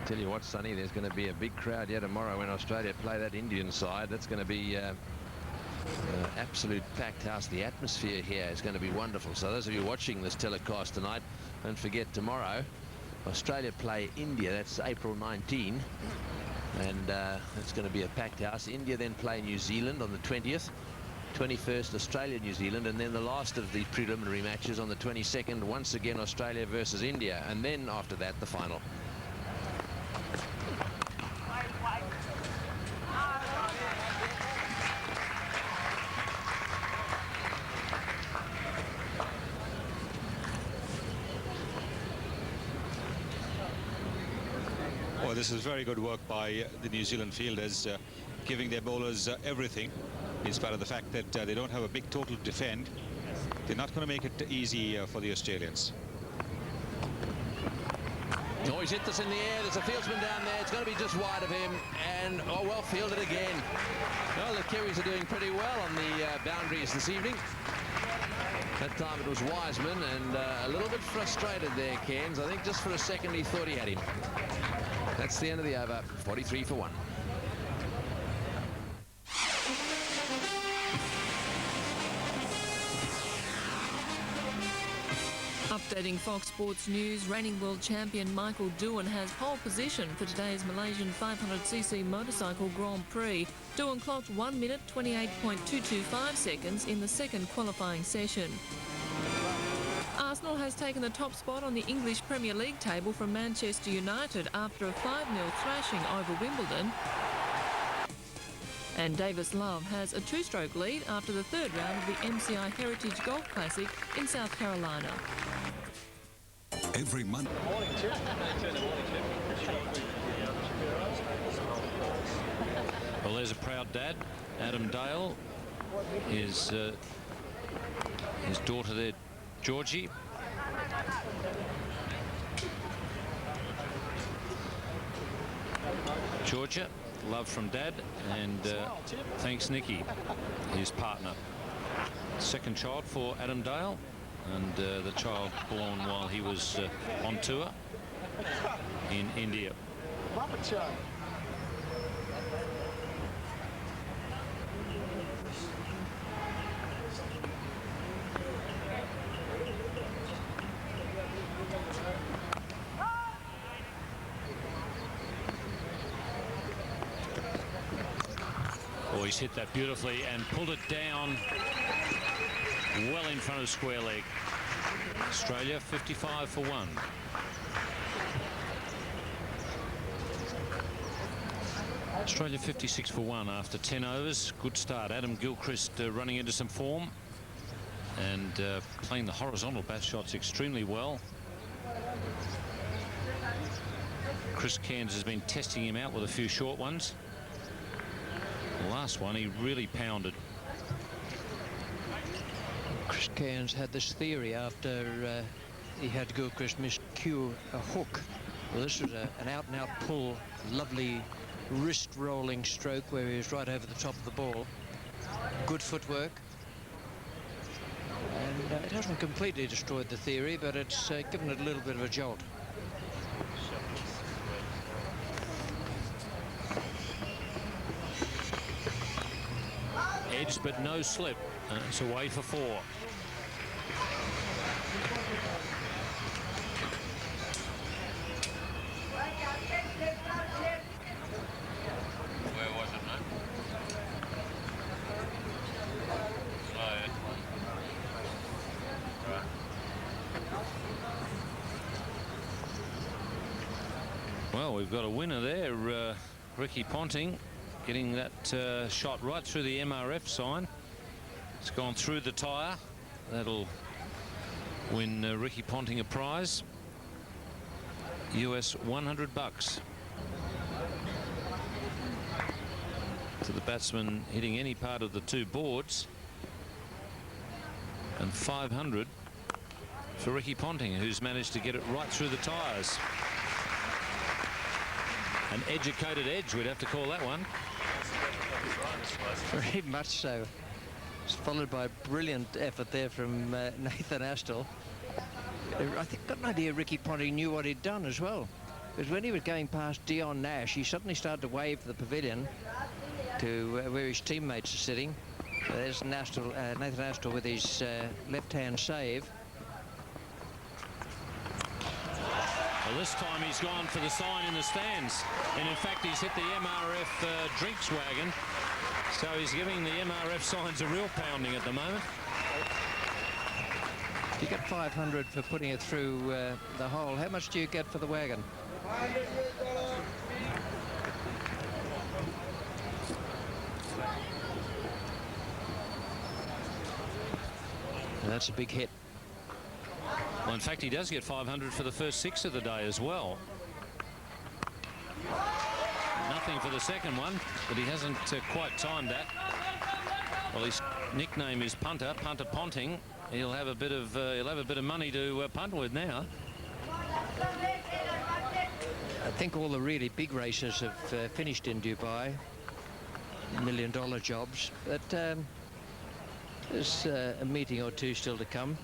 Tell you what, Sonny, there's going to be a big crowd yet tomorrow when Australia play that Indian side. That's going to be absolute packed house. The atmosphere here is going to be wonderful. So those of you watching this telecast tonight, don't forget tomorrow Australia play India. That's April 19, and it's going to be a packed house. India then play New Zealand on the 20th. 21st Australia, New Zealand, and then the last of the preliminary matches on the 22nd, once again Australia versus India, and then after that the final. Well, this is very good work by the New Zealand fielders, giving their bowlers everything. In spite of the fact that they don't have a big total to defend, they're not going to make it easy for the Australians. Oh, he's hit this in the air. There's a fieldsman down there. It's going to be just wide of him. And, oh, well fielded again. Well, the Kiwis are doing pretty well on the boundaries this evening. That time it was Wiseman, and a little bit frustrated there, Cairns. I think just for a second he thought he had him. That's the end of the over. 43 for 1. Updating Fox Sports News, reigning world champion Michael Doohan has pole position for today's Malaysian 500cc motorcycle Grand Prix. Doohan clocked 1 minute 28.225 seconds in the second qualifying session. Arsenal has taken the top spot on the English Premier League table from Manchester United after a 5-0 thrashing over Wimbledon. And Davis Love has a 2-stroke lead after the third round of the MCI Heritage Golf Classic in South Carolina. Every Monday. Well, there's a proud dad, Adam Dale. His daughter there, Georgie. Georgia, love from Dad, and thanks Nikki, his partner. Second child for Adam Dale, and the child born while he was on tour in India. Oh, he's hit that beautifully and pulled it down well in front of square leg. Australia 55 for 1. Australia 56 for 1 after 10 overs. Good start. Adam Gilchrist running into some form and playing the horizontal bat shots extremely well. Chris Cairns has been testing him out with a few short ones. The last one he really pounded. Chris Cairns had this theory after he had Gilchrist miscue a hook. Well, this was an out-and-out pull, lovely wrist-rolling stroke where he was right over the top of the ball. Good footwork. And it hasn't completely destroyed the theory, but it's given it a little bit of a jolt. Edge, but no slip. It's away for 4. Where was it, mate? Right. Well, we've got a winner there, Ricky Ponting, getting that shot right through the MRF sign. It's gone through the tyre. That'll win Ricky Ponting a prize. US $100 to the batsman hitting any part of the 2 boards, and 500 for Ricky Ponting, who's managed to get it right through the tyres. An educated edge, we'd have to call that one. Very much so. It's followed by a brilliant effort there from Nathan Astle. I think got an idea Ricky Ponting knew what he'd done as well. because when he was going past Dion Nash, he suddenly started to wave to the pavilion to where his teammates are sitting. There's Nathan Astle with his left-hand save. Well, this time he's gone for the sign in the stands, and in fact he's hit the MRF drinks wagon, so he's giving the MRF signs a real pounding at the moment. You get 500 for putting it through the hole. How much do you get for the wagon? That's a big hit. Well, in fact, he does get 500 for the first 6 of the day as well. Nothing for the second one, but he hasn't quite timed that. Well, his nickname is Punter Ponting. He'll have a bit of money to punt with now. I think all the really big races have finished in Dubai, $1 million jobs, but there's a meeting or two still to come.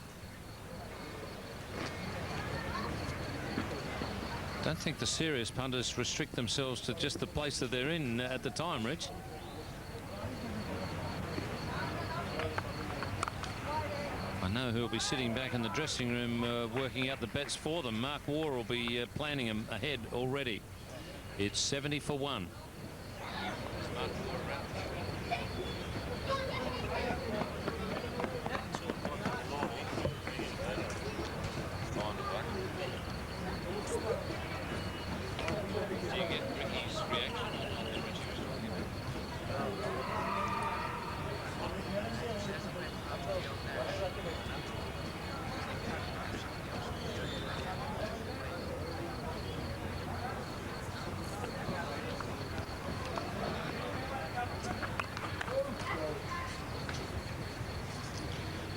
Don't think the serious punters restrict themselves to just the place that they're in at the time, Rich. I know who'll be sitting back in the dressing room working out the bets for them. Mark Waugh will be planning them ahead already. It's 70 for 1.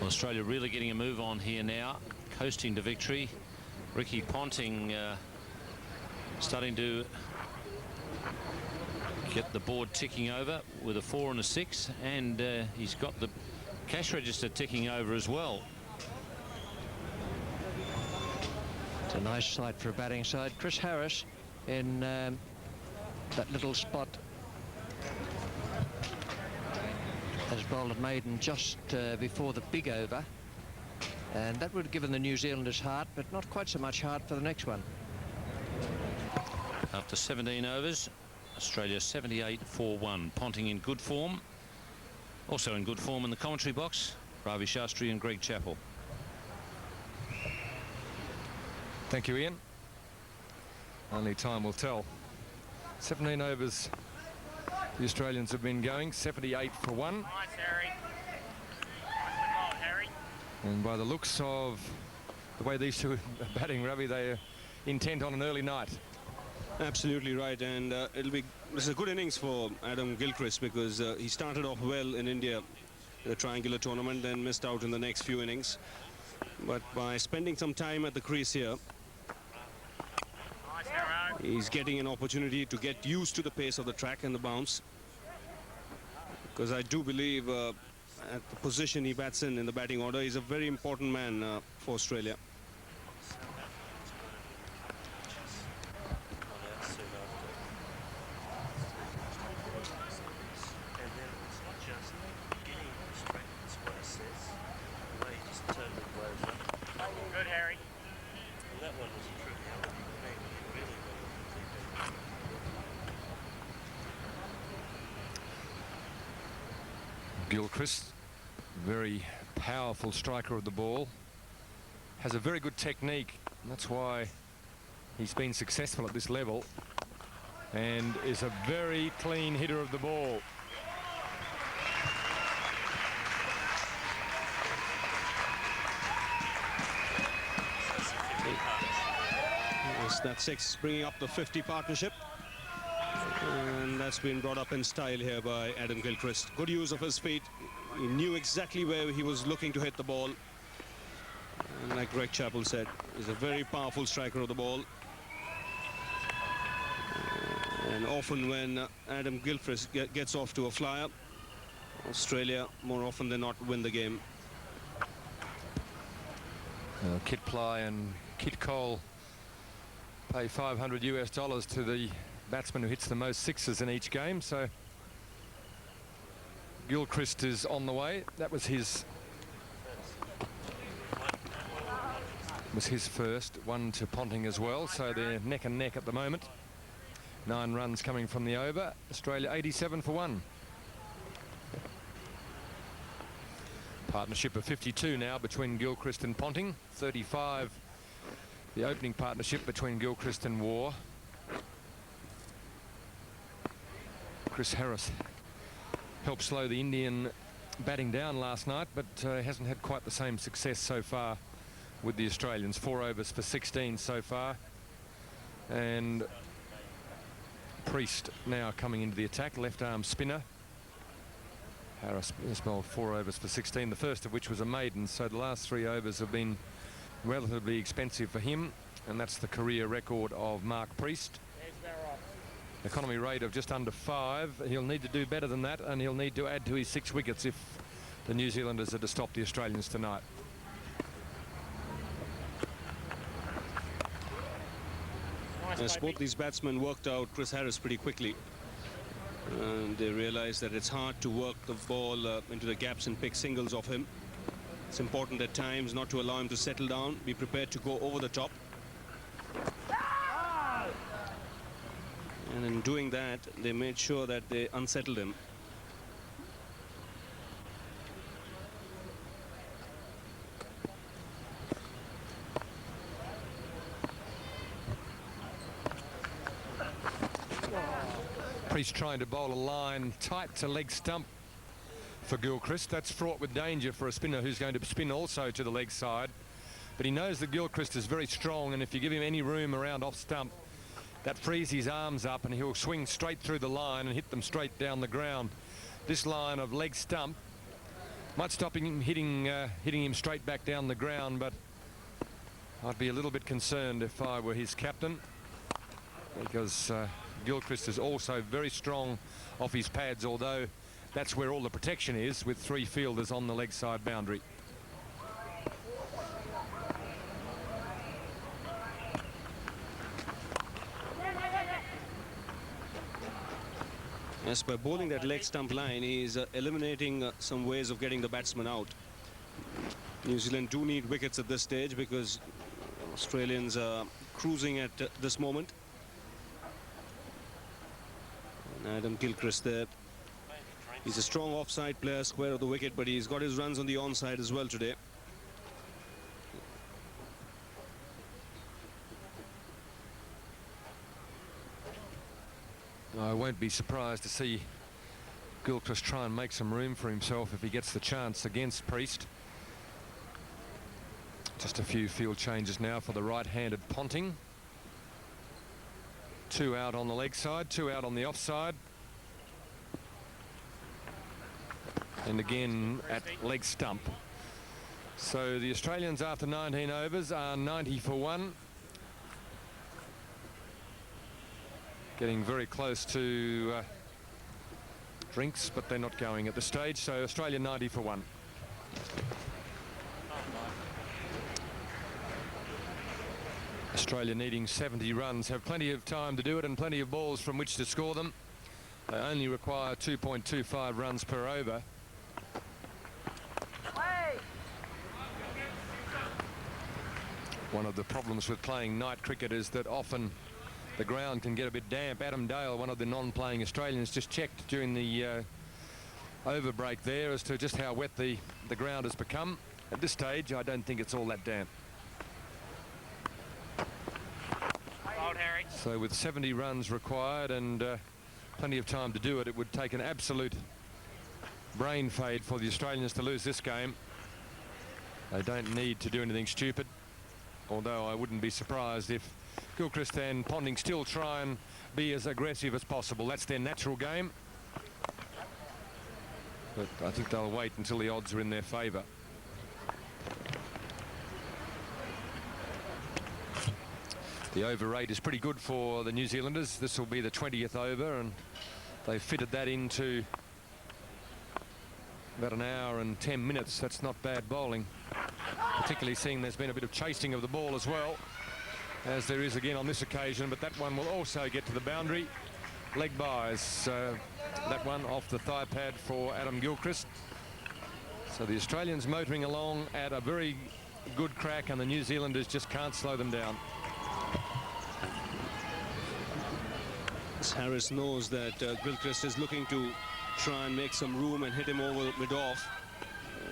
Australia really getting a move on here now, coasting to victory. Ricky Ponting starting to get the board ticking over with a 4 and a 6, and he's got the cash register ticking over as well. It's a nice sight for a batting side. Chris Harris in that little spot has bowled at maiden just before the big over, and that would have given the New Zealanders heart, but not quite so much heart for the next one. After 17 overs, Australia 78 for 1. Ponting in good form. Also in good form in the commentary box, Ravi Shastri and Greg Chappell. Thank you, Ian. Only time will tell. 17 overs the Australians have been going, 78 for 1. Nice, Harry. Nice ball, Harry. And by the looks of the way these two are batting, Ravi, they're intent on an early night. Absolutely right, and this is a good innings for Adam Gilchrist, because he started off well in India in the triangular tournament, then missed out in the next few innings. But by spending some time at the crease here, Nice, Harry. he's getting an opportunity to get used to the pace of the track and the bounce. Because I do believe at the position he bats in the batting order, he's a very important man for Australia. Good, Harry. Gilchrist, very powerful striker of the ball, has a very good technique, and that's why he's been successful at this level, and is a very clean hitter of the ball. Yes, that 6 bringing up the 50 partnership, and that's been brought up in style here by Adam Gilchrist. Good use of his feet. He knew exactly where he was looking to hit the ball, and like Greg Chappell said, he's a very powerful striker of the ball. And often when Adam Gilchrist gets off to a flyer, Australia more often than not win the game. Kit Ply and Kit Cole pay $500 US to the batsman who hits the most sixes in each game. So Gilchrist is on the way. That was his first one to Ponting as well. So they're neck and neck at the moment. 9 runs coming from the over. Australia 87 for 1. Partnership of 52 now between Gilchrist and Ponting. 35 the opening partnership between Gilchrist and Waugh. Chris Harris helped slow the Indian batting down last night, but hasn't had quite the same success so far with the Australians. 4 overs for 16 so far. And Priest now coming into the attack, left arm spinner. Harris has bowled 4 overs for 16, the first of which was a maiden, so the last 3 overs have been relatively expensive for him, and that's the career record of Mark Priest. Economy rate of just under 5. He'll need to do better than that, and he'll need to add to his 6 wickets if the New Zealanders are to stop the Australians tonight. As both these batsmen worked out Chris Harris pretty quickly. And they realized that it's hard to work the ball into the gaps and pick singles off him. It's important at times not to allow him to settle down, be prepared to go over the top. And in doing that, they made sure that they unsettled him. Priest trying to bowl a line tight to leg stump for Gilchrist. That's fraught with danger for a spinner who's going to spin also to the leg side. But he knows that Gilchrist is very strong, and if you give him any room around off stump, that frees his arms up and he'll swing straight through the line and hit them straight down the ground. This line of leg stump might stop him hitting him straight back down the ground, but I'd be a little bit concerned if I were his captain, because Gilchrist is also very strong off his pads, although that's where all the protection is, with 3 fielders on the leg side boundary. Yes, by bowling that leg stump line, he is eliminating some ways of getting the batsman out. New Zealand do need wickets at this stage because Australians are cruising at this moment. And Adam Gilchrist there. He's a strong offside player, square of the wicket, but he's got his runs on the onside as well today. I won't be surprised to see Gilchrist try and make some room for himself if he gets the chance against Priest. Just a few field changes now for the right-handed Ponting. 2 out on the leg side, 2 out on the offside. And again at leg stump. So the Australians after 19 overs are 90 for 1. Getting very close to drinks, but they're not going at this stage. So Australia 90 for 1. Australia needing 70 runs, have plenty of time to do it and plenty of balls from which to score them. They only require 2.25 runs per over. One of the problems with playing night cricket is that often the ground can get a bit damp. Adam Dale, one of the non-playing Australians, just checked during the over break there as to just how wet the ground has become. At this stage, I don't think it's all that damp. So with 70 runs required and plenty of time to do it, it would take an absolute brain fade for the Australians to lose this game. They don't need to do anything stupid, although I wouldn't be surprised if Gilchrist and Ponting still try and be as aggressive as possible. That's their natural game. But I think they'll wait until the odds are in their favour. The over rate is pretty good for the New Zealanders. This will be the 20th over, and they've fitted that into about an hour and 10 minutes. That's not bad bowling, particularly seeing there's been a bit of chasing of the ball as well. as there is again on this occasion, but that one will also get to the boundary. Leg buys, that one off the thigh pad for Adam Gilchrist. So the Australians motoring along at a very good crack, and the New Zealanders just can't slow them down. Harris knows that Gilchrist is looking to try and make some room and hit him over mid-off.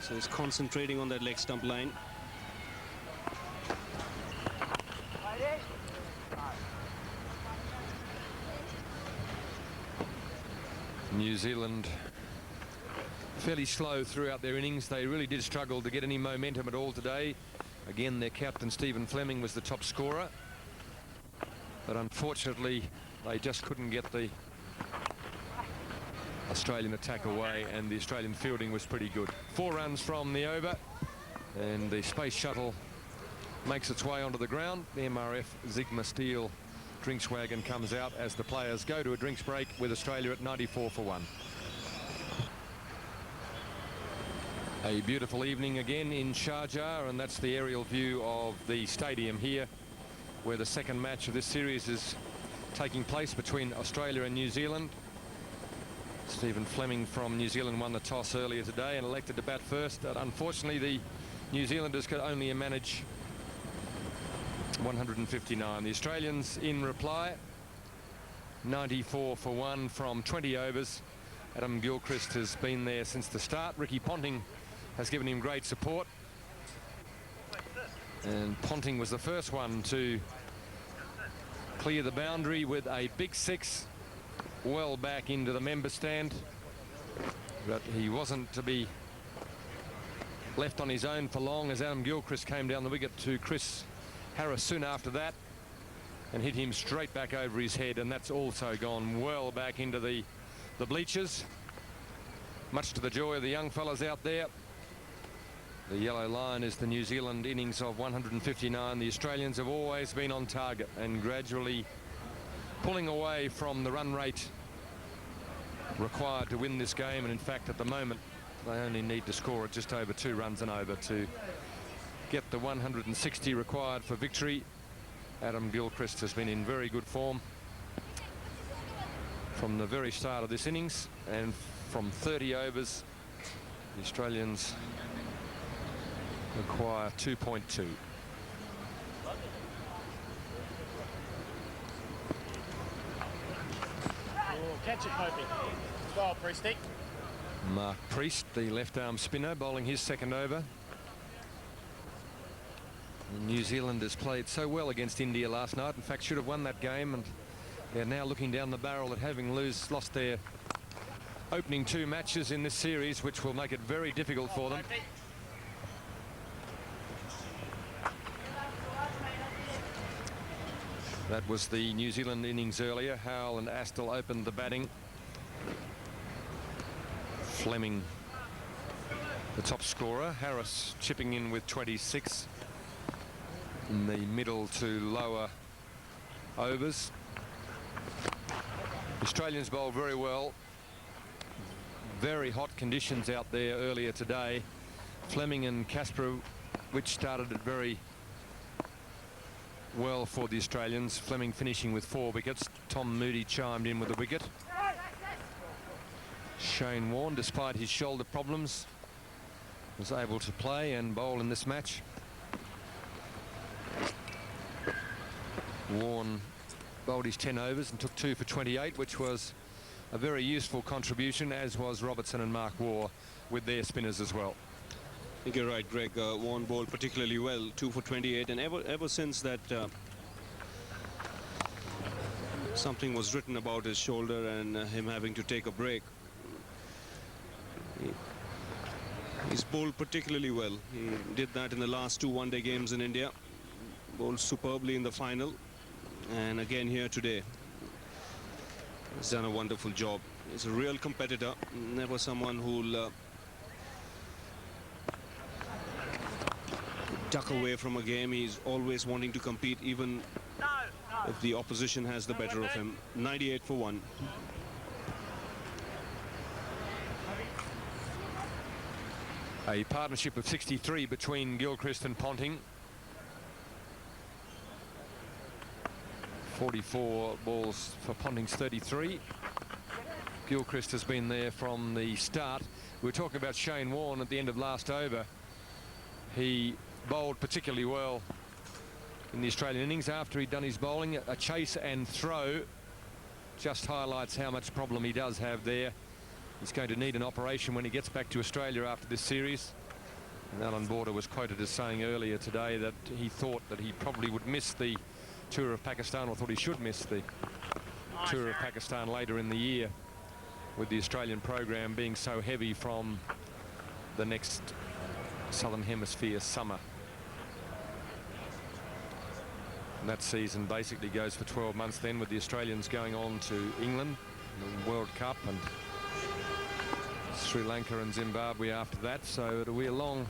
So he's concentrating on that leg stump line. New Zealand fairly slow throughout their innings. They really did struggle to get any momentum at all today. Again, their captain Stephen Fleming was the top scorer, but unfortunately they just couldn't get the Australian attack away, and the Australian fielding was pretty good. 4 runs from the over, and the Space Shuttle makes its way onto the ground. The MRF Sigma Steel drinks wagon comes out as the players go to a drinks break, with Australia at 94 for 1. A beautiful evening again in Sharjah, and that's the aerial view of the stadium here, where the second match of this series is taking place between Australia and New Zealand. Stephen Fleming from New Zealand won the toss earlier today and elected to bat first. Unfortunately, the New Zealanders could only manage 159. The Australians in reply, 94 for 1 from 20 overs. Adam Gilchrist has been there since the start. Ricky Ponting has given him great support, and Ponting was the first one to clear the boundary with a big 6 well back into the member stand, but he wasn't to be left on his own for long, as Adam Gilchrist came down the wicket to Chris Harris soon after that and hit him straight back over his head, and that's also gone well back into the bleachers, much to the joy of the young fellas out there. The yellow line is the New Zealand innings of 159. The Australians have always been on target and gradually pulling away from the run rate required to win this game, and in fact at the moment they only need to score at just over 2 runs and over to get the 160 required for victory. Adam Gilchrist has been in very good form from the very start of this innings, and from 30 overs the Australians require 2.2. Catch it, Popey. Well, Priesty. Mark Priest, the left-arm spinner, bowling his second over. New Zealand has played so well against India last night. In fact, should have won that game, and they're now looking down the barrel at having lost their opening 2 matches in this series, which will make it very difficult for them. That was the New Zealand innings earlier. Howell and Astle opened the batting. Fleming, the top scorer. Harris chipping in with 26 in the middle to lower overs. The Australians bowled very well. Very hot conditions out there earlier today. Fleming and Casper, which started it very well for the Australians. Fleming finishing with 4 wickets. Tom Moody chimed in with a wicket. Shane Warne, despite his shoulder problems, was able to play and bowl in this match. Warne bowled his 10 overs and took 2 for 28, which was a very useful contribution, as was Robertson and Mark Waugh with their spinners as well. I think you're right, Greg. Warne bowled particularly well, 2 for 28, and ever since that something was written about his shoulder and him having to take a break, he's bowled particularly well. He did that in the last 2 one-day games in India, bowled superbly in the final, and again here today. He's done a wonderful job. He's a real competitor, never someone who'll duck away from a game. He's always wanting to compete, even if the opposition has the better of him. 98 for 1. A partnership of 63 between Gilchrist and Ponting. 44 balls for Ponting's 33. Gilchrist has been there from the start. We were talking about Shane Warne at the end of last over. He bowled particularly well in the Australian innings after he'd done his bowling. A chase and throw just highlights how much problem he does have there. He's going to need an operation when he gets back to Australia after this series. And Alan Border was quoted as saying earlier today that he thought that he probably would miss the Tour of Pakistan, or thought he should miss the Tour of Pakistan later in the year, with the Australian program being so heavy from the next Southern Hemisphere summer. And that season basically goes for 12 months then, with the Australians going on to England, the World Cup, and Sri Lanka and Zimbabwe after that. So it'll be a long,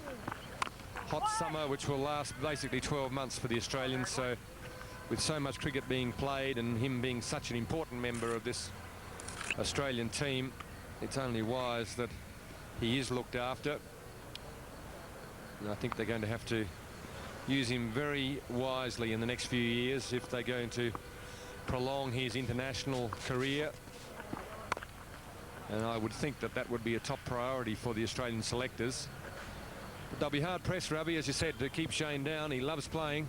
hot summer which will last basically 12 months for the Australians. So with so much cricket being played and him being such an important member of this Australian team, it's only wise that he is looked after. And I think they're going to have to use him very wisely in the next few years if they're going to prolong his international career. And I would think that that would be a top priority for the Australian selectors. But they'll be hard pressed, Ravi, as you said, to keep Shane down. He loves playing.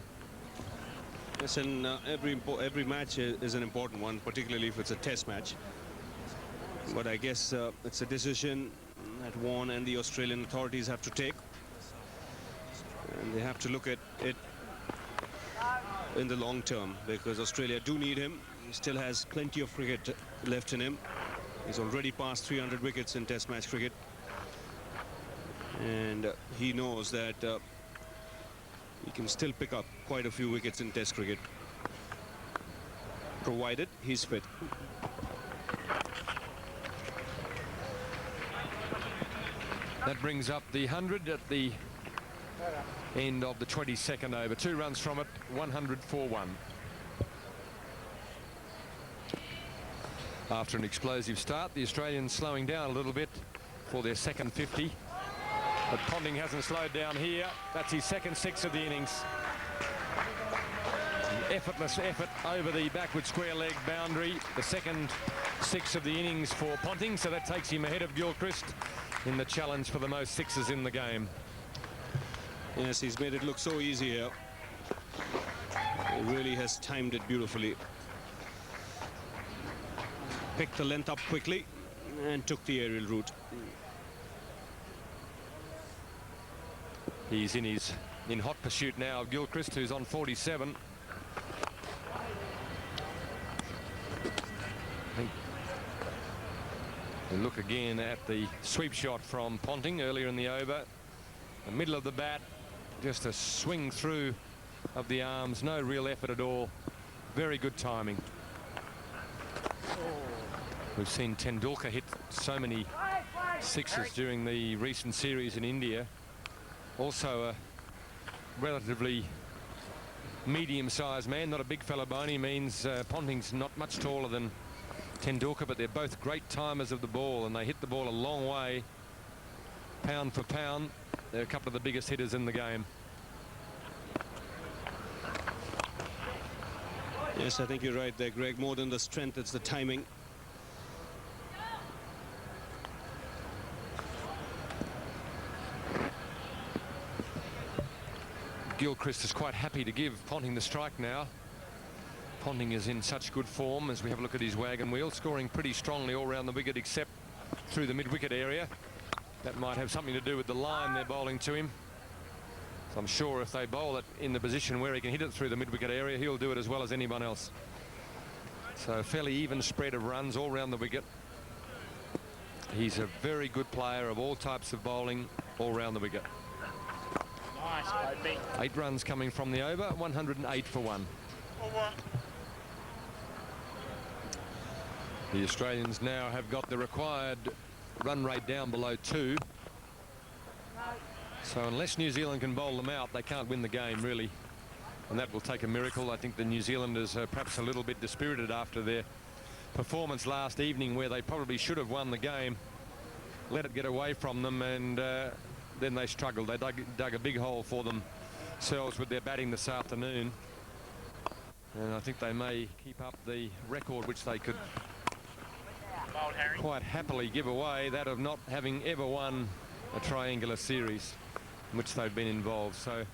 Yes, and every match is an important one, particularly if it's a test match. But I guess it's a decision that Warne and the Australian authorities have to take. And they have to look at it in the long term, because Australia do need him. He still has plenty of cricket left in him. He's already passed 300 wickets in test match cricket. And he knows that he can still pick up quite a few wickets in test cricket, provided he's fit. That brings up the 100 at the end of the 22nd over. 2 runs from it, 100 for 1. After an explosive start, the Australians slowing down a little bit for their second 50. But Ponting hasn't slowed down here. That's his second 6 of the innings. An effortless effort over the backward square leg boundary. The second 6 of the innings for Ponting, so that takes him ahead of Gilchrist in the challenge for the most 6s in the game. Yes, he's made it look so easy here. He really has timed it beautifully. Picked the length up quickly and took the aerial route. He's in hot pursuit now of Gilchrist, who's on 47. We look again at the sweep shot from Ponting earlier in the over. The middle of the bat, just a swing through of the arms, no real effort at all. Very good timing. We've seen Tendulkar hit so many 6s during the recent series in India. Also a relatively medium-sized man, not a big fellow by any means. Ponting's not much taller than Tendulkar, but they're both great timers of the ball, and they hit the ball a long way. Pound for pound, they're a couple of the biggest hitters in the game. Yes, I think you're right there, Greg. More than the strength, it's the timing. Gilchrist is quite happy to give Ponting the strike now. Ponting is in such good form as we have a look at his wagon wheel, scoring pretty strongly all round the wicket except through the mid-wicket area. That might have something to do with the line they're bowling to him. So I'm sure if they bowl it in the position where he can hit it through the mid-wicket area, he'll do it as well as anyone else. So a fairly even spread of runs all round the wicket. He's a very good player of all types of bowling all round the wicket. Nice, Popey. 8 runs coming from the over, 108 for 1. The Australians now have got the required run rate down below 2. So unless New Zealand can bowl them out, they can't win the game, really. And that will take a miracle. I think the New Zealanders are perhaps a little bit dispirited after their performance last evening, where they probably should have won the game, let it get away from them, and then they struggled. They dug a big hole for themselves with their batting this afternoon. And I think they may keep up the record which they could quite happily give away, that of not having ever won a triangular series in which they've been involved. So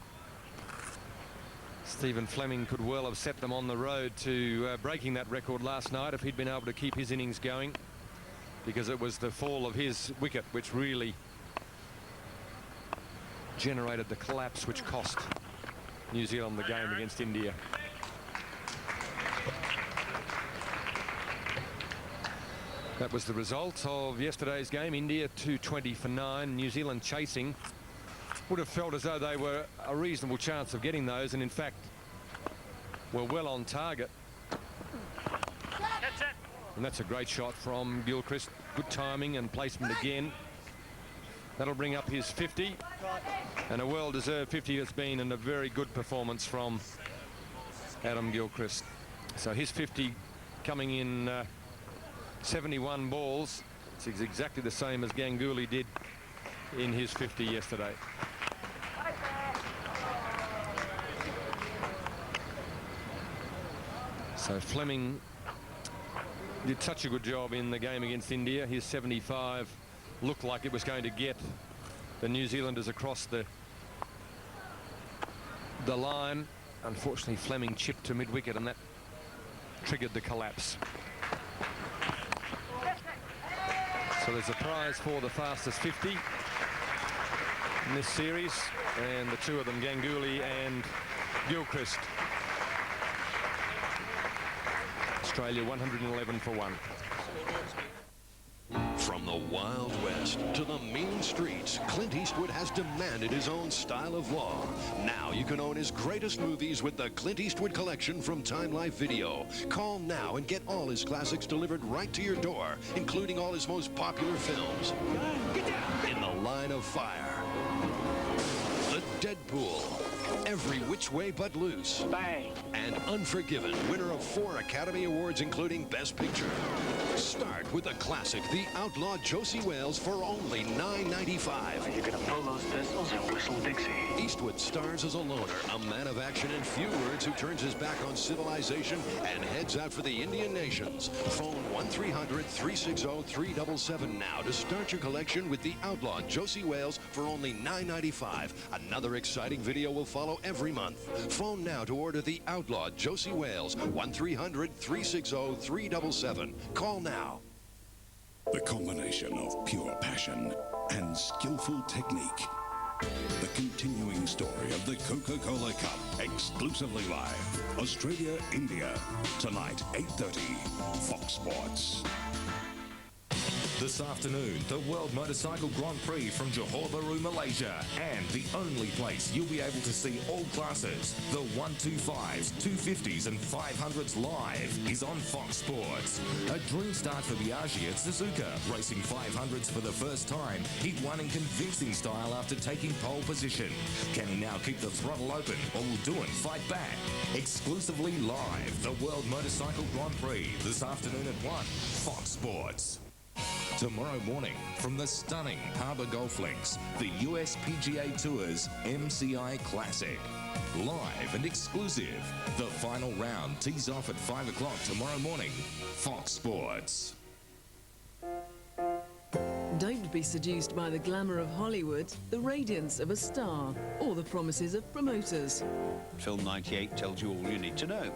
Stephen Fleming could well have set them on the road to breaking that record last night if he'd been able to keep his innings going, because it was the fall of his wicket which really generated the collapse which cost New Zealand the game against India. That was the result of yesterday's game. India 220 for 9. New Zealand chasing. Would have felt as though they were a reasonable chance of getting those, and in fact were well on target. And that's a great shot from Gilchrist. Good timing and placement again. That'll bring up his 50, and a well-deserved 50 has been, and a very good performance from Adam Gilchrist. So his 50 coming in 71 balls. It's exactly the same as Ganguly did in his 50 yesterday. So Fleming did such a good job in the game against India. His 75 looked like it was going to get the New Zealanders across the line. Unfortunately, Fleming chipped to mid-wicket, and that triggered the collapse. So there's a prize for the fastest 50 in this series, and the two of them, Ganguly and Gilchrist. Australia 111 for 1. From the Wild West to the mean streets, Clint Eastwood has demanded his own style of law. Now you can own his greatest movies with the Clint Eastwood collection from Time Life Video. Call now and get all his classics delivered right to your door, including all his most popular films. In the Line of Fire, The Deadpool, Every Which Way But Loose, Bang, and Unforgiven, winner of 4 Academy Awards, including Best Picture. Start with the classic, The Outlaw Josie Wales, for only $9.95. you're gonna pull those pistols and whistle Dixie. Eastwood stars as a loner, a man of action and few words who turns his back on civilization and heads out for the Indian nations. Phone 1-300-360-377 now to start your collection with The Outlaw Josie Wales for only $9.95. Another exciting video will follow every month. Phone now to order The Outlaw Josie Wales, 1-300-360-377. Call now. The combination of pure passion and skillful technique. The continuing story of the Coca-Cola Cup, exclusively live. Australia, India, tonight, 8:30, Fox Sports. This afternoon, the World Motorcycle Grand Prix from Johor Bahru, Malaysia. And the only place you'll be able to see all classes, the 125s, 250s and 500s live, is on Fox Sports. A dream start for Biaggi at Suzuka, racing 500s for the first time. He won in convincing style after taking pole position. Can he now keep the throttle open, or will Doohan fight back? Exclusively live, the World Motorcycle Grand Prix, this afternoon at 1, Fox Sports. Tomorrow morning, from the stunning Harbour Golf Links, the US PGA Tour's MCI Classic. Live and exclusive. The final round tees off at 5 o'clock tomorrow morning. Fox Sports. Don't be seduced by the glamour of Hollywood, the radiance of a star, or the promises of promoters. Film 98 tells you all you need to know.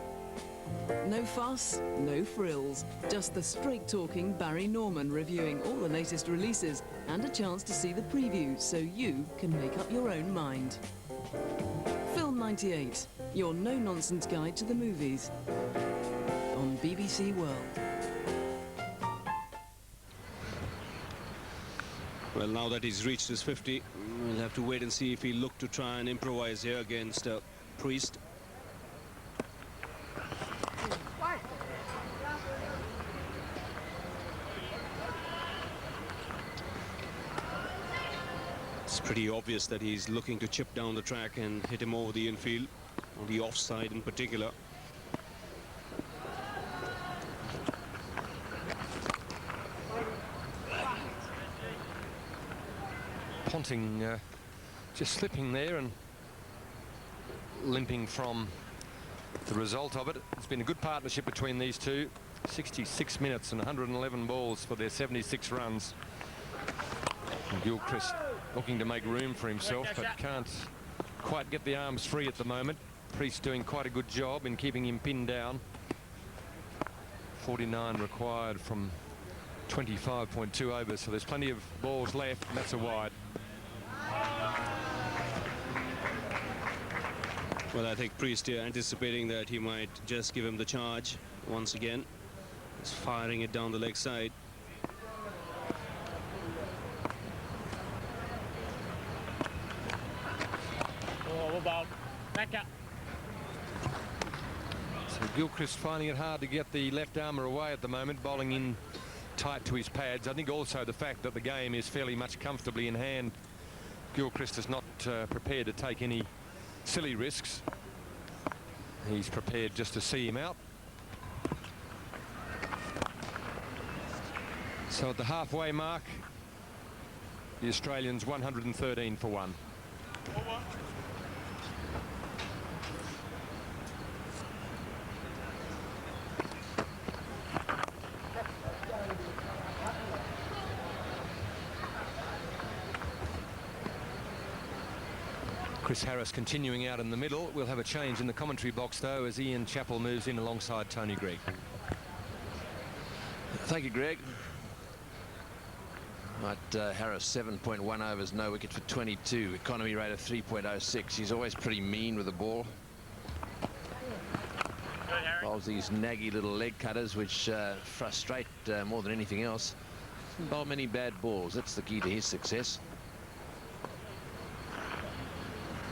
No fuss, no frills, just the straight-talking Barry Norman reviewing all the latest releases and a chance to see the preview so you can make up your own mind. Film 98, your no-nonsense guide to the movies on BBC World. Well, now that he's reached his 50, we'll have to wait and see if he look to try and improvise here against Priest. It's pretty obvious that he's looking to chip down the track and hit him over the infield, on the offside in particular. Ponting just slipping there and limping from the result of it. It's been a good partnership between these two. 66 minutes and 111 balls for their 76 runs. And Gilchrist looking to make room for himself, but can't quite get the arms free at the moment. Priest doing quite a good job in keeping him pinned down. 49 required from 25.2 overs, so there's plenty of balls left, and that's a wide. Well, I think Priest here anticipating that he might just give him the charge once again. He's firing it down the leg side. So Gilchrist finding it hard to get the left armour away at the moment, bowling in tight to his pads. I think also the fact that the game is fairly much comfortably in hand. Gilchrist is not prepared to take any silly risks. He's prepared just to see him out. So at the halfway mark, the Australians 113 for 1. Chris Harris continuing out in the middle. We'll have a change in the commentary box, though, as Ian Chappell moves in alongside Tony Greig. Thank you, Greg. Right, Harris, 7.1 overs, no wicket for 22. Economy rate of 3.06. He's always pretty mean with the ball. Bowls these naggy little leg cutters, which frustrate more than anything else. Doesn't bowl many bad balls. That's the key to his success.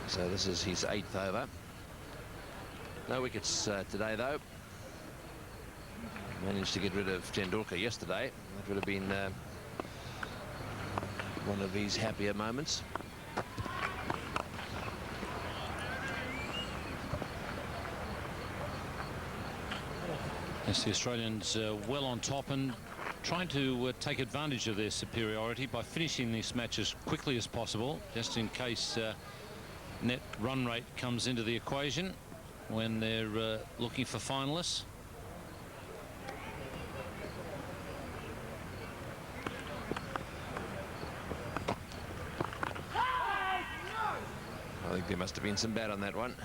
So this is his 8th over. No wickets today, though. Managed to get rid of Tendulkar yesterday. That would have been one of his happier moments. Yes, the Australians well on top and trying to take advantage of their superiority by finishing this match as quickly as possible, just in case net run rate comes into the equation when they're looking for finalists. I think there must have been some bat on that one.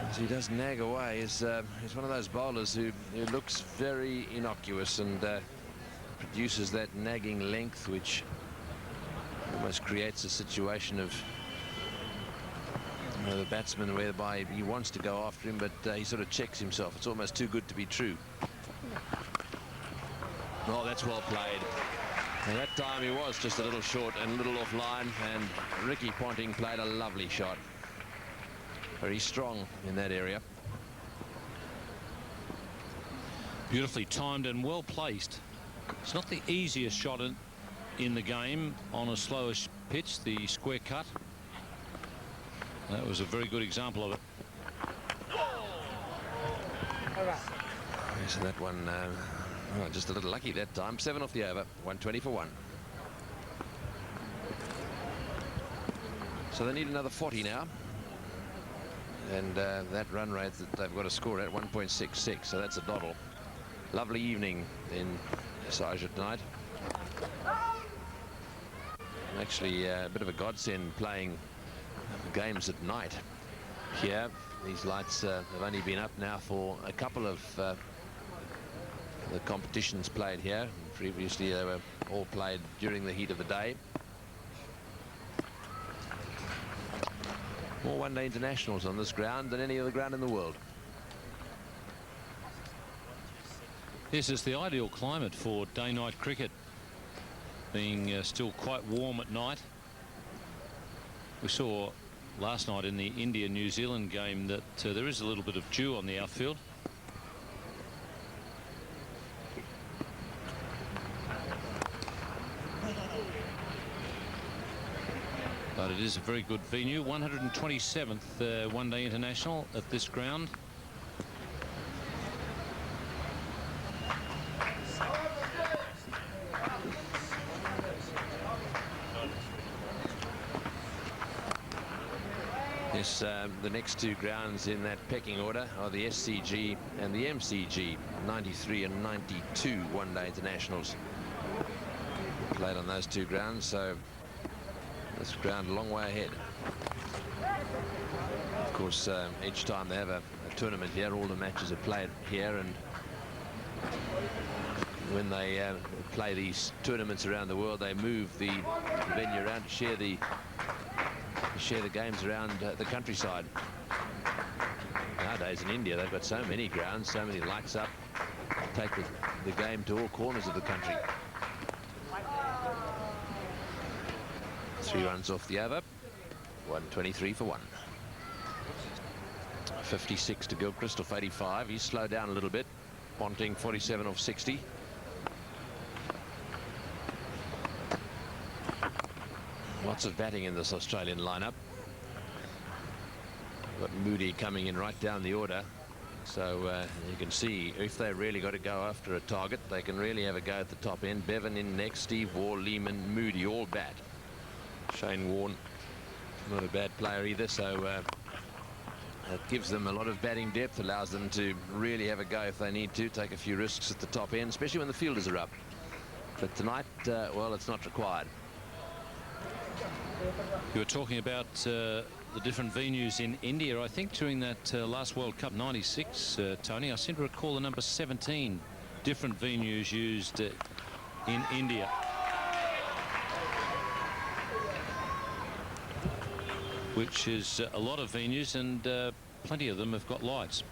As he does nag away. He's one of those bowlers who looks very innocuous and produces that nagging length, which almost creates a situation of the batsman whereby he wants to go after him, but he sort of checks himself. It's almost too good to be true. Oh, that's well played. And that time he was just a little short and a little off line, and Ricky Ponting played a lovely shot. Very strong in that area. Beautifully timed and well placed. It's not the easiest shot in the game on a slowish pitch, the square cut. That was a very good example of it. So that one just a little lucky that time. 7 off the over, 120 for 1. So they need another 40 now, and that run rate that they've got to score at 1.66, so that's a doddle. Lovely evening in Sharjah tonight. Actually a bit of a godsend playing games at night here. These lights have only been up now for a couple of the competitions played here. Previously they were all played during the heat of the day. More one-day internationals on this ground than any other ground in the world. This is the ideal climate for day-night cricket, being still quite warm at night. We saw last night in the India-New Zealand game that there is a little bit of dew on the outfield. But it is a very good venue. 127th one-day international at this ground. Yes, the next two grounds in that pecking order are the SCG and the MCG, 93 and 92 one-day internationals. Played on those two grounds, so this ground a long way ahead. Of course, each time they have a tournament here, all the matches are played here, and when they play these tournaments around the world, they move the venue around to share the games around the countryside. Nowadays in India, they've got so many grounds, so many lights up, take the game to all corners of the country. 3 runs off the over, 123 for 1. 56 to Gilchrist off 85. He's slowed down a little bit. Ponting 47 off 60. Lots of batting in this Australian lineup. Got Moody coming in right down the order. So you can see if they really got to go after a target, they can really have a go at the top end. Bevan in next, Steve Waugh, Lehman, Moody, all bat. Shane Warne, not a bad player either, so that gives them a lot of batting depth, allows them to really have a go if they need to, take a few risks at the top end, especially when the fielders are up. But tonight, well, it's not required. You were talking about the different venues in India. I think during that last World Cup 96, Tony, I seem to recall the number 17 different venues used in India. Which is a lot of venues, and plenty of them have got lights.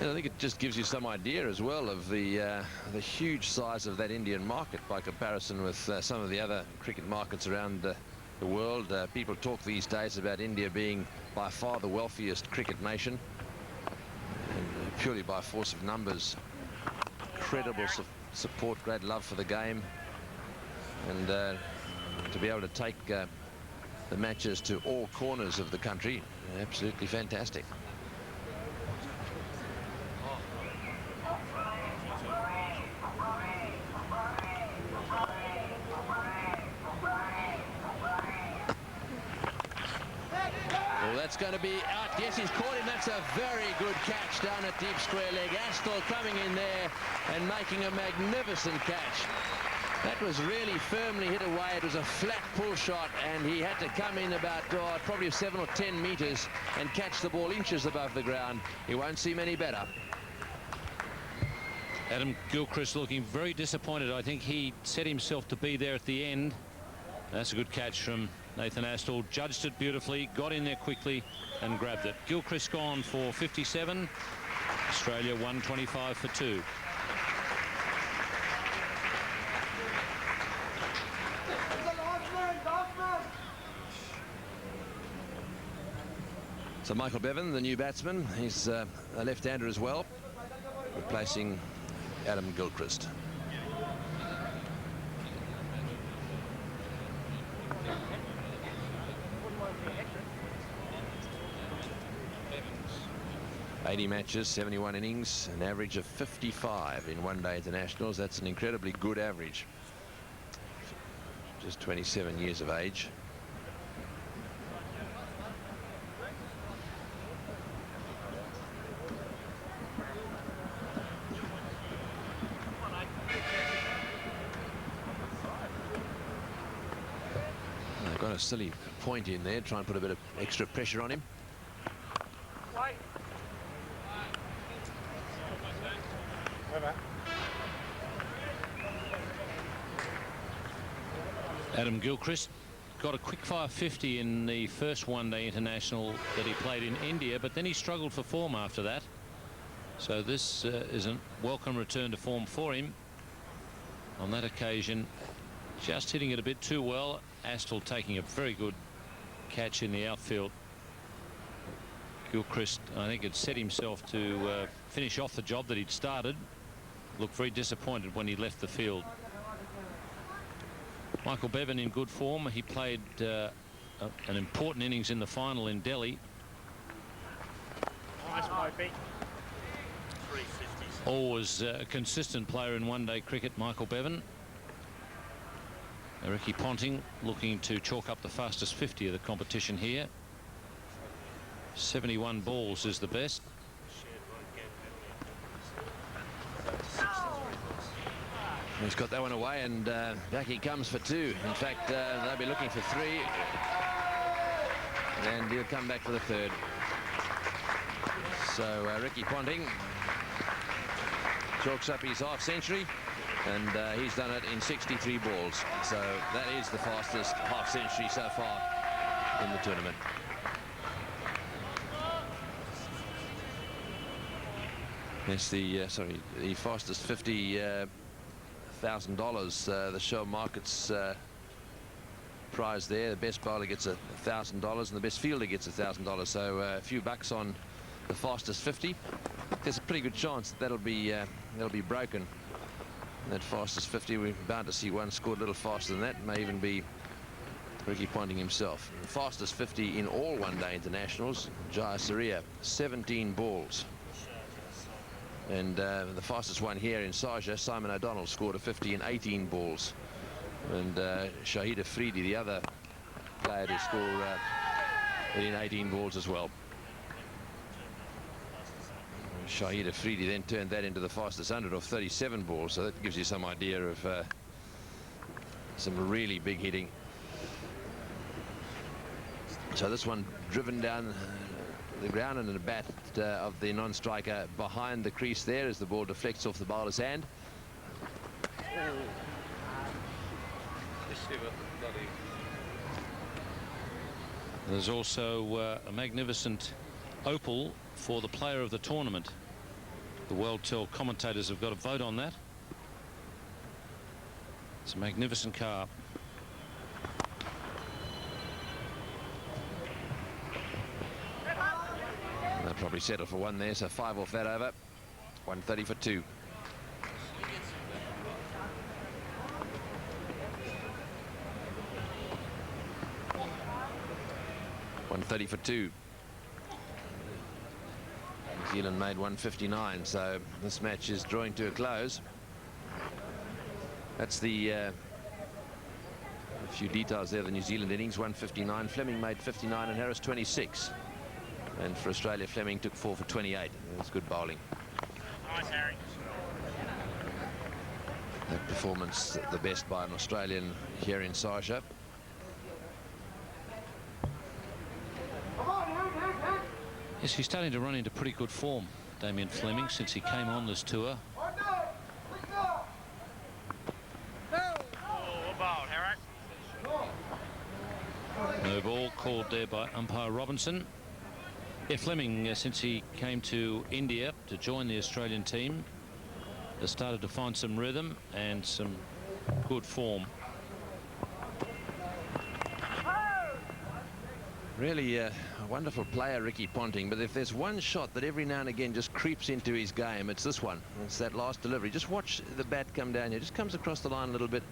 And I think it just gives you some idea as well of the huge size of that Indian market by comparison with some of the other cricket markets around the world. People talk these days about India being by far the wealthiest cricket nation, and purely by force of numbers. Incredible support, great love for the game, and to be able to take the matches to all corners of the country, absolutely fantastic. Well, that's going to be out. Yes, he's caught him. That's a very good catch down at deep square leg. Astle coming in there and making a magnificent catch. That was really firmly hit away. It was a flat pull shot, and he had to come in about probably 7 or 10 meters and catch the ball inches above the ground. He won't seem any better. Adam Gilchrist looking very disappointed. I think he set himself to be there at the end. That's a good catch from Nathan Astle. Judged it beautifully, got in there quickly and grabbed it. Gilchrist gone for 57. Australia 125 for 2. So Michael Bevan, the new batsman, he's a left-hander as well, replacing Adam Gilchrist. ...80 matches, 71 innings, an average of 55 in one-day internationals. That's an incredibly good average. Just 27 years of age. Got a silly point in there, try and put a bit of extra pressure on him. Adam Gilchrist got a quick-fire 50 in the first one-day international that he played in India, but then he struggled for form after that. So this is a welcome return to form for him. On that occasion, just hitting it a bit too well. Astle taking a very good catch in the outfield. Gilchrist, I think, had set himself to finish off the job that he'd started. Looked very disappointed when he left the field. Michael Bevan in good form. He played an important innings in the final in Delhi. Always a consistent player in one-day cricket, Michael Bevan. Ricky Ponting looking to chalk up the fastest 50 of the competition here. 71 balls is the best. He's got that one away, and back he comes for 2. In fact, they'll be looking for 3. And he'll come back for the 3rd. So Ricky Ponting chalks up his half-century, and he's done it in 63 balls. So that is the fastest half-century so far in the tournament. Yes, the fastest $50,000. The show markets prize there. The best bowler gets $1,000, and the best fielder gets $1,000. So a few bucks on the fastest 50. There's a pretty good chance that that'll be broken. That fastest 50, we're bound to see one scored a little faster than that. It may even be Ricky Ponting himself. The fastest 50 in all one-day internationals, Jaya Surya, 17 balls. And the fastest one here in Sharjah, Simon O'Donnell, scored a 50 in 18 balls. And Shahid Afridi, the other player to score in 18 balls as well. Shahid Afridi then turned that into the fastest 100 of 37 balls, so that gives you some idea of some really big hitting. So this one driven down the ground, and a bat of the non-striker behind the crease there as the ball deflects off the bowler's hand. There's also a magnificent opal for the player of the tournament. The World Tour commentators have got a vote on that. It's a magnificent car. They'll probably settle for 1 there, so 5 off that over. 130 for 2. $130 for 2. New Zealand made 159, so this match is drawing to a close. That's the a few details there. The New Zealand innings, 159. Fleming made 59 and Harris 26. And for Australia, Fleming took 4 for 28. That's good bowling. Nice, Harry. That performance, the best by an Australian here in Sharjah. Yes, he's starting to run into pretty good form, Damien Fleming, since he came on this tour. No ball called there by umpire Robinson. Yeah, Fleming, since he came to India to join the Australian team, has started to find some rhythm and some good form. Really a wonderful player, Ricky Ponting, but if there's one shot that every now and again just creeps into his game, it's this one. It's that last delivery. Just watch the bat come down here. Just comes across the line a little bit,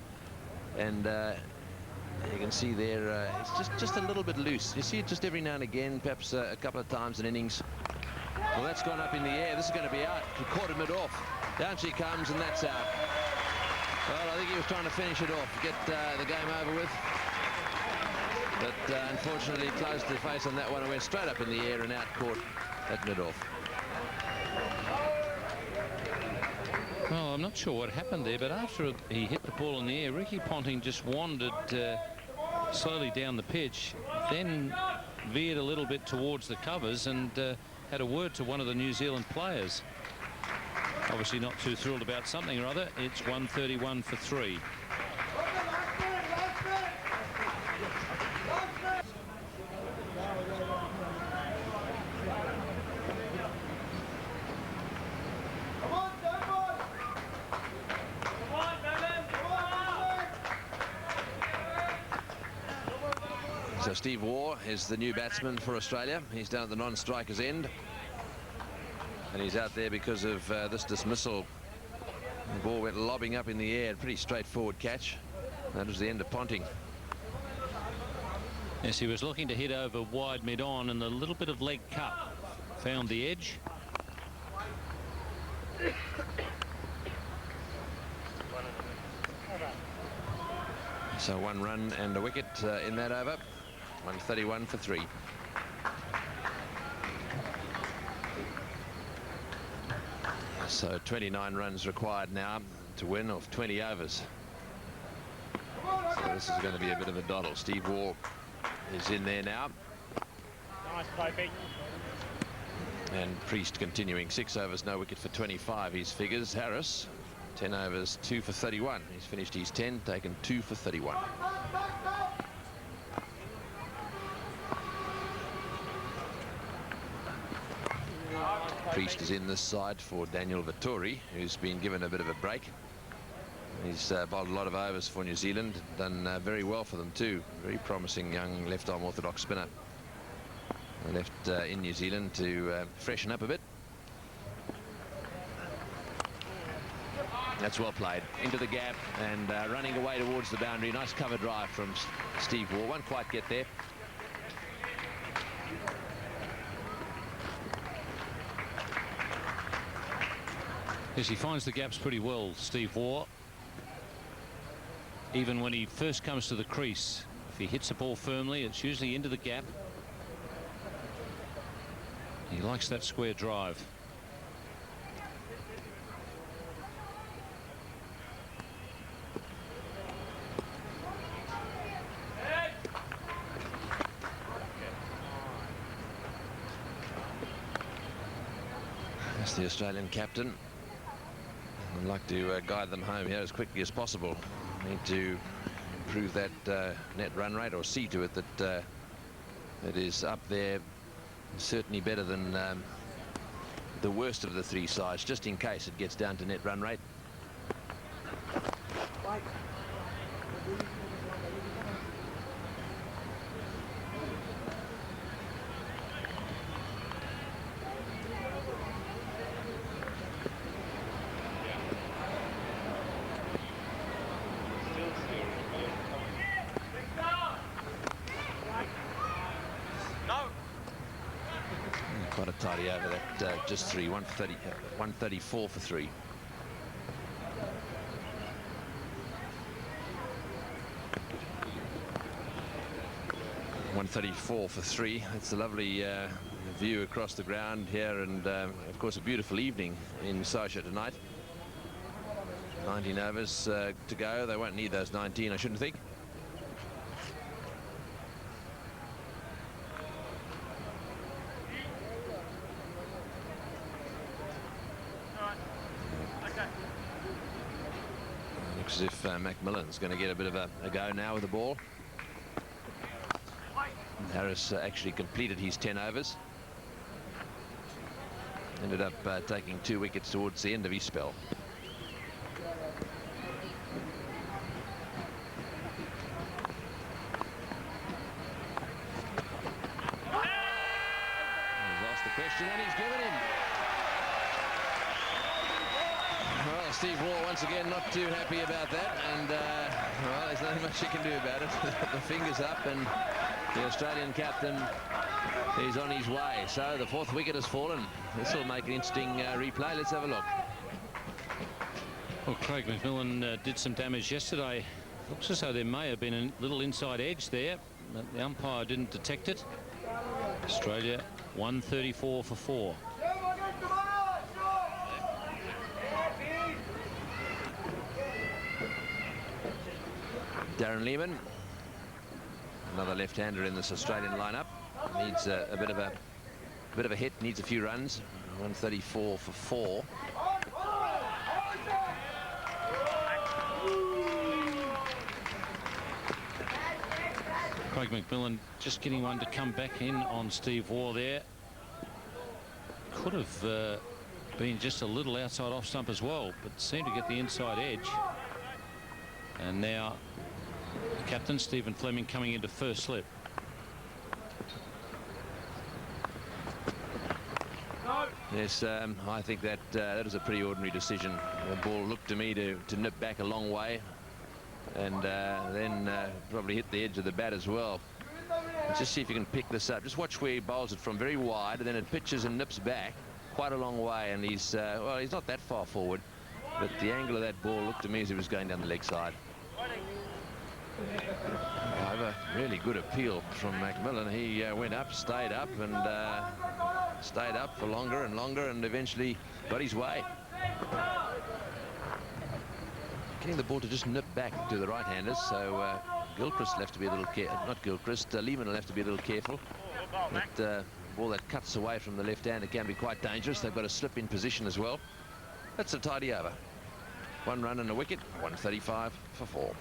and you can see there it's just a little bit loose. You see it just every now and again, perhaps a couple of times in innings. Well, that's gone up in the air. This is going to be out. He caught him it off. Down she comes, and that's out. Well, I think he was trying to finish it off, get the game over with. But unfortunately, closed the face on that one and went straight up in the air and out, caught at mid-off. Well, I'm not sure what happened there, but after he hit the ball in the air, Ricky Ponting just wandered slowly down the pitch, then veered a little bit towards the covers and had a word to one of the New Zealand players. Obviously not too thrilled about something or other. It's 131 for 3. So Steve Waugh is the new batsman for Australia. He's down at the non-striker's end. And he's out there because of this dismissal. The ball went lobbing up in the air. Pretty straightforward catch. That was the end of Ponting. Yes, he was looking to hit over wide mid-on, and the little bit of leg cut found the edge. So 1 run and a wicket in that over. 131 for 3. So 29 runs required now to win off 20 overs. So this is going to be a bit of a doddle. Steve Waugh is in there now. Nice play, Pete. And Priest continuing. 6 overs, no wicket for 25. His figures. Harris, 10 overs, 2 for 31. He's finished his 10, taken 2 for 31. Priest is in this side for Daniel Vettori, who's been given a bit of a break. He's bowled a lot of overs for New Zealand, done very well for them too. Very promising young left-arm orthodox spinner. Left in New Zealand to freshen up a bit. That's well played. Into the gap and running away towards the boundary. Nice cover drive from Steve Waugh. Won't quite get there. Yes, he finds the gaps pretty well, Steve Waugh. Even when he first comes to the crease, if he hits the ball firmly, it's usually into the gap. He likes that square drive. That's the Australian captain. I'd like to guide them home here as quickly as possible. Need to improve that net run rate, or see to it that it is up there, certainly better than the worst of the 3 sides, just in case it gets down to net run rate. Quite a tidy over that, just 3, 134 for 3. .134 for 3. It's a lovely view across the ground here, and of course a beautiful evening in Sasha tonight. 19 overs to go. They won't need those 19, I shouldn't think. Looks as if Macmillan's going to get a bit of a go now with the ball. Harris actually completed his 10 overs. Ended up taking 2 wickets towards the end of his spell. He's asked the question and he's given him. Well, Steve Waugh once again not too happy about that, and well, there's nothing much you can do about it. The fingers up, and the Australian captain is on his way. So the 4th wicket has fallen. This will make an interesting replay. Let's have a look. Well, Craig McMillan did some damage yesterday. Looks as though there may have been a little inside edge there, but the umpire didn't detect it. Australia 134 for 4. Darren Lehmann, another left-hander in this Australian lineup, needs a bit of a hit, needs a few runs. 134 for 4. Craig McMillan just getting one to come back in on Steve Waugh there. Could have been just a little outside off stump as well, but seemed to get the inside edge. And now the captain, Stephen Fleming, coming into first slip. Yes, I think that that is a pretty ordinary decision. The ball looked to me to nip back a long way, and then probably hit the edge of the bat as well. Just see if you can pick this up. Just watch where he bowls it from, very wide, and then it pitches and nips back quite a long way. And he's well, he's not that far forward, but the angle of that ball looked to me as he was going down the leg side. However, really good appeal from McMillan. He went up, stayed up, and stayed up for longer and longer, and eventually got his way. Getting the ball to just nip back to the right-handers, so Gilchrist will have to be a little careful. Not Gilchrist, Lehman will have to be a little careful. That ball that cuts away from the left hand, it can be quite dangerous. They've got to slip in position as well. That's a tidy over. 1 run and a wicket, 135 for 4.